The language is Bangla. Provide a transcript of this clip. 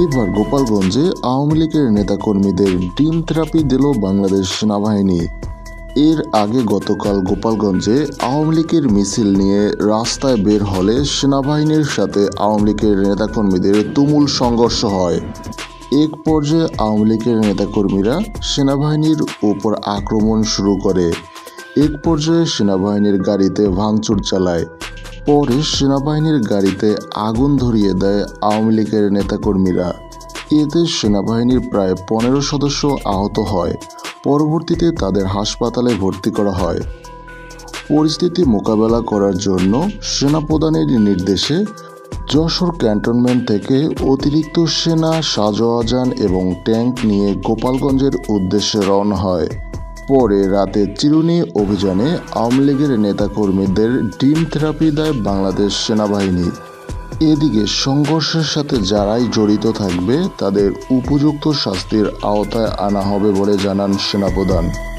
এবার গোপালগঞ্জে আওয়ামী লীগের নেতাকর্মীদের ডিম থেরাপি দিল বাংলাদেশ সেনাবাহিনী। এর আগে গতকাল গোপালগঞ্জে আওয়ামী লীগের মিছিল নিয়ে রাস্তায় বের হলে সেনাবাহিনীর সাথে আওয়ামী লীগের নেতাকর্মীদের তুমুল সংঘর্ষ হয়। এক পর্যায়ে আওয়ামী লীগের নেতাকর্মীরা সেনাবাহিনীর উপর আক্রমণ শুরু করে। এক পর্যায়ে সেনাবাহিনীর গাড়িতে ভাঙচুর চালায়। পরে সেনাবাহিনীর গাড়িতে আগুন ধরিয়ে দেয় আওয়ামী লীগের নেতাকর্মীরা। এতে সেনাবাহিনীর প্রায় 15 সদস্য আহত হয়। পরবর্তীতে তাদের হাসপাতালে ভর্তি করা হয়। পরিস্থিতি মোকাবেলা করার জন্য সেনাপ্রধানের নির্দেশে যশোর ক্যান্টনমেন্ট থেকে অতিরিক্ত সেনা, সাজোয়াজান এবং ট্যাঙ্ক নিয়ে গোপালগঞ্জের উদ্দেশ্যে রওনা হয়। পরে রাতে চিরুনি অভিযানে আওয়ামী লীগের নেতাকর্মীদের ডিম থেরাপি দেয় বাংলাদেশ সেনাবাহিনী। এদিকে সংঘর্ষের সাথে যারাই জড়িত থাকবে তাদের উপযুক্ত শাস্তির আওতায় আনা হবে বলে জানান সেনাপ্রধান।